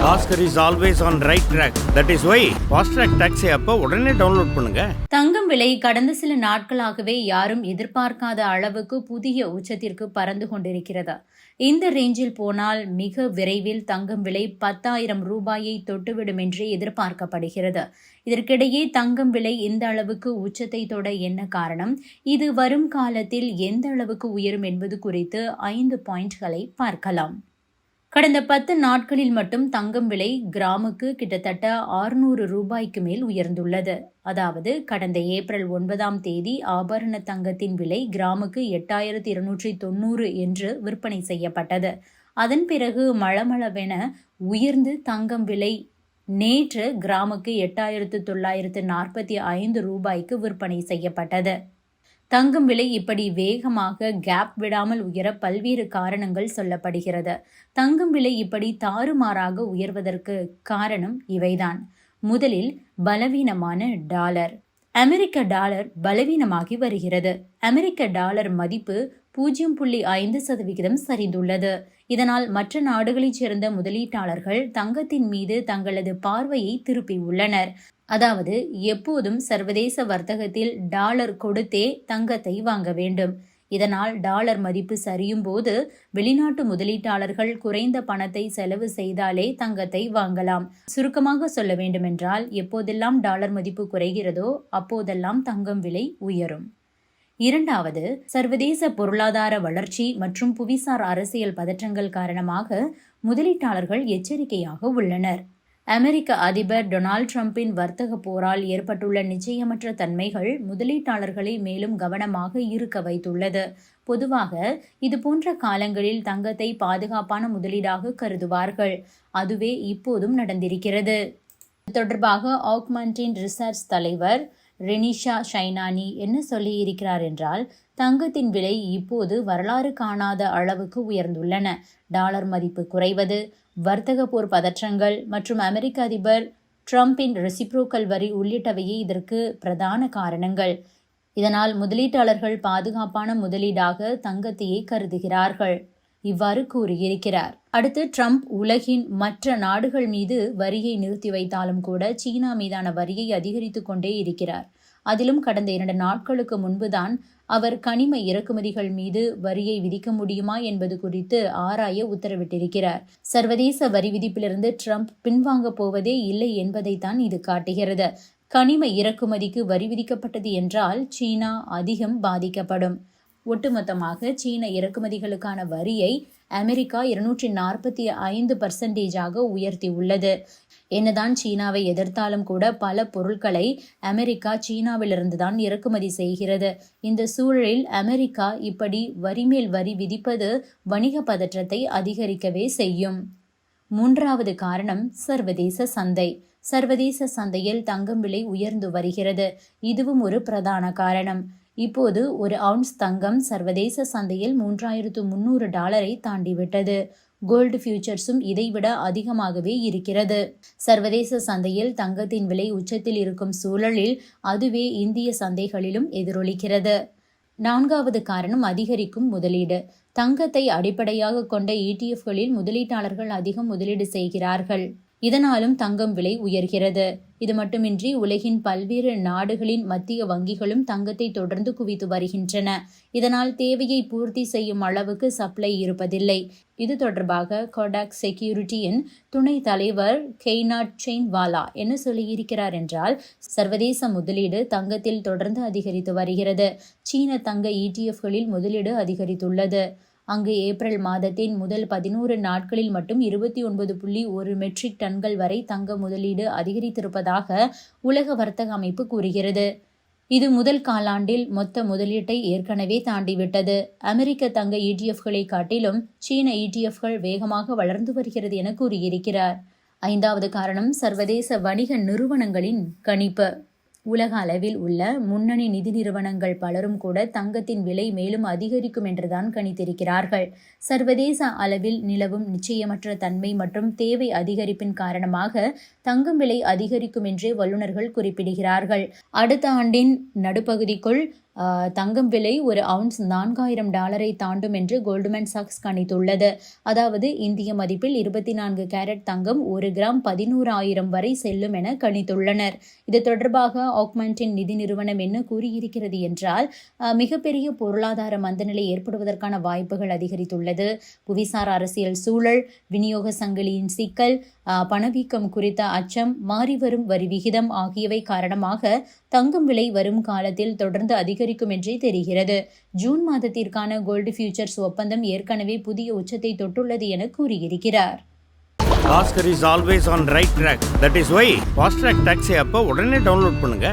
Bhaskar is always on right track. That is why fast track taxi அப்போ உடனே download பண்ணுங்க. தங்கம் விலை கடந்த சில நாட்களாகவே யாரும் எதிர்பார்க்காத அளவுக்கு புதிய உச்சத்திற்கு பறந்து கொண்டிருக்கிறது. இந்த ரேஞ்சில் போனால் மிக விரைவில் தங்கம் விலை 10,000 ரூபாயை தொட்டுவிடும் என்றே எதிர்பார்க்கப்படுகிறது. இதற்கிடையே தங்கம் விலை இந்த அளவுக்கு உச்சத்தை தொட என்ன காரணம், இது வரும் காலத்தில் எந்த அளவுக்கு உயரும் என்பது குறித்து 5 பாயிண்ட்களை பார்க்கலாம். கடந்த 10 நாட்களில் மட்டும் தங்கம் விலை கிராமுக்கு கிட்டத்தட்ட 600 ரூபாய்க்கு மேல் உயர்ந்துள்ளது. அதாவது கடந்த ஏப்ரல் 9ஆம் தேதி ஆபரண தங்கத்தின் விலை கிராமுக்கு 8,290 என்று விற்பனை செய்யப்பட்டது. அதன் பிறகு மளமளவென உயர்ந்து தங்கம் விலை நேற்று கிராமுக்கு 8,945 ரூபாய்க்கு விற்பனை செய்யப்பட்டது. தங்கம் விலை இப்படி வேகமாக கேப் விடாமல் உயர பல்வேறு காரணங்கள் சொல்லப்படுகிறது. தங்கம் விலை இப்படி தாறுமாறாக உயர்வதற்கு காரணம் இவைதான். முதலில் பலவீனமான டாலர். அமெரிக்க டாலர் பலவீனமாகி வருகிறது. அமெரிக்க டாலர் மதிப்பு 0.5% சரிந்துள்ளது. இதனால் மற்ற நாடுகளைச் சேர்ந்த முதலீட்டாளர்கள் தங்கத்தின் மீது தங்களது பார்வையை திருப்பியுள்ளனர். அதாவது எப்போதும் சர்வதேச வர்த்தகத்தில் டாலர் கொடுத்தே தங்கத்தை வாங்க வேண்டும். இதனால் டாலர் மதிப்பு சரியும் போது வெளிநாட்டு முதலீட்டாளர்கள் குறைந்த பணத்தை செலவு செய்தாலே தங்கத்தை வாங்கலாம். சுருக்கமாக சொல்ல வேண்டுமென்றால், எப்போதெல்லாம் டாலர் மதிப்பு குறைகிறதோ அப்போதெல்லாம் தங்கம் விலை உயரும். இரண்டாவது, சர்வதேச பொருளாதார வளர்ச்சி மற்றும் புவிசார் அரசியல் பதற்றங்கள் காரணமாக முதலீட்டாளர்கள் எச்சரிக்கையாக உள்ளனர். அமெரிக்க அதிபர் டொனால்ட் ட்ரம்பின் வர்த்தக போரால் ஏற்பட்டுள்ள நிச்சயமற்ற தன்மைகள் முதலீட்டாளர்களை மேலும் கவனமாக இருக்க வைத்துள்ளது. பொதுவாக இதுபோன்ற காலங்களில் தங்கத்தை பாதுகாப்பான முதலீடாக கருதுவார்கள். அதுவே இப்போதும் நடந்திருக்கிறது. இது தொடர்பாக ஆக்மண்டின் ரிசர்ச் தலைவர் ரெனிஷா ஷைனானி என்ன சொல்லியிருக்கிறார் என்றால், தங்கத்தின் விலை இப்போது வரலாறு காணாத அளவுக்கு உயர்ந்துள்ளன. டாலர் மதிப்பு குறைவது, வர்த்தக போர் பதற்றங்கள் மற்றும் அமெரிக்க அதிபர் ட்ரம்பின் ரெசிப்ரோக்கல் வரி உள்ளிட்டவையே இதற்கு பிரதான காரணங்கள். இதனால் முதலீட்டாளர்கள் பாதுகாப்பான முதலீடாக தங்கத்தையே கருதுகிறார்கள். இவ்வாறு கூறியிருக்கிறார். அடுத்து, ட்ரம்ப் உலகின் மற்ற நாடுகள் மீது வரியை நிறுத்தி வைத்தாலும் கூட சீனா மீதான வரியை அதிகரித்து கொண்டே இருக்கிறார். அதிலும் கடந்த 2 நாட்களுக்கு முன்புதான் அவர் கனிம இறக்குமதிகள் மீது வரியை விதிக்க முடியுமா என்பது குறித்து ஆராய உத்தரவிட்டிருக்கிறார். சர்வதேச வரி விதிப்பிலிருந்து ட்ரம்ப் பின்வாங்க போவதே இல்லை என்பதைத்தான் இது காட்டுகிறது. கனிம இறக்குமதிக்கு வரி விதிக்கப்பட்டது என்றால் சீனா அதிகம் பாதிக்கப்படும். ஒட்டுமொத்தமாக சீன இறக்குமதிகளுக்கான வரியை அமெரிக்கா 245% உயர்த்தி உள்ளது. என்னதான் சீனாவை எதிர்த்தாலும் கூட பல பொருட்களை அமெரிக்கா சீனாவிலிருந்து தான் இறக்குமதி செய்கிறது. இந்த சூழலில் அமெரிக்கா இப்படி வரி மேல் வரி விதிப்பது வணிக பதற்றத்தை அதிகரிக்கவே செய்யும். மூன்றாவது காரணம் சர்வதேச சந்தை. சர்வதேச சந்தையில் தங்கம் விலை உயர்ந்து வருகிறது. இதுவும் ஒரு பிரதான காரணம். இப்போது ஒரு அவுன்ஸ் தங்கம் சர்வதேச சந்தையில் $3,300 தாண்டிவிட்டது. கோல்டு ஃபியூச்சர்ஸும் இதைவிட அதிகமாகவே இருக்கிறது. சர்வதேச சந்தையில் தங்கத்தின் விலை உச்சத்தில் இருக்கும் சூழலில் அதுவே இந்திய சந்தைகளிலும் எதிரொலிக்கிறது. நான்காவது காரணம் அதிகரிக்கும் முதலீடு. தங்கத்தை அடிப்படையாக கொண்ட ETFகளில் முதலீட்டாளர்கள் அதிகம் முதலீடு செய்கிறார்கள். இதனாலும் தங்கம் விலை உயர்கிறது. இது மட்டுமின்றி உலகின் பல்வேறு நாடுகளின் மத்திய வங்கிகளும் தங்கத்தை தொடர்ந்து குவித்து வருகின்றன. இதனால் தேவையை பூர்த்தி செய்யும் அளவுக்கு சப்ளை இருப்பதில்லை. இது தொடர்பாக கோடாக் செக்யூரிட்டியின் துணை தலைவர் கெய்னாட் செயின்வாலா என்ன சொல்லியிருக்கிறார் என்றால், சர்வதேச முதலீடு தங்கத்தில் தொடர்ந்து அதிகரித்து வருகிறது. சீன தங்க ETFகளில் முதலீடு அதிகரித்துள்ளது. அங்கு ஏப்ரல் மாதத்தின் முதல் 11 நாட்களில் மட்டும் 29.1 மெட்ரிக் டன்கள் வரை தங்க முதலீடு அதிகரித்திருப்பதாக உலக வர்த்தக அமைப்பு கூறுகிறது. இது முதல் காலாண்டில் மொத்த முதலீட்டை ஏற்கனவே தாண்டிவிட்டது. அமெரிக்க தங்க ETFகளை காட்டிலும் சீன ETFகள் வேகமாக வளர்ந்து வருகிறது என கூறியிருக்கிறார். ஐந்தாவது காரணம் சர்வதேச வணிக நிறுவனங்களின் கணிப்பு. உலக அளவில் உள்ள முன்னணி நிதி நிறுவனங்கள் பலரும் கூட தங்கத்தின் விலை மேலும் அதிகரிக்கும் என்றுதான் கணித்திருக்கிறார்கள். சர்வதேச அளவில் நிலவும் நிச்சயமற்ற தன்மை மற்றும் தேவை அதிகரிப்பின் காரணமாக தங்கம் விலை அதிகரிக்கும் என்றே வல்லுநர்கள் குறிப்பிடுகிறார்கள். அடுத்த ஆண்டின் நடுப்பகுதிக்குள் தங்கம் விலை ஒரு அவுன்ஸ் $4000 தாண்டும் என்று கோல்ட்மேன் சாக்ஸ் கணித்துள்ளது. அதாவது இந்திய மதிப்பில் 24 கேரட் தங்கம் 1 கிராம் 11,000 வரை செல்லும் என கணித்துள்ளனர். இது தொடர்பாக ஆக்மெண்டின் நிதி நிறுவனம் என்ன கூறியிருக்கிறது என்றால், மிகப்பெரிய பொருளாதார மந்தநிலை ஏற்படுவதற்கான வாய்ப்புகள் அதிகரித்துள்ளது. புவிசார் அரசியல் சூழல், விநியோக சங்கிலியின் சிக்கல், பணவீக்கம் குறித்த அச்சம், மாறிவரும் வரி விகிதம் ஆகியவை காரணமாக தங்கம் விலை வரும் காலத்தில் தொடர்ந்து அதிகரிக்கும் என்றே தெரிகிறது. ஜூன் மாதத்திற்கான கோல்டு ஃபியூச்சர்ஸ் ஒப்பந்தம் ஏற்கனவே புதிய உச்சத்தை தொட்டுள்ளது என கூறியிருக்கிறார். Bhaskar is always on right track. That is why Fast Track Taxi app உடனே டவுன்லோட் பண்ணுங்க.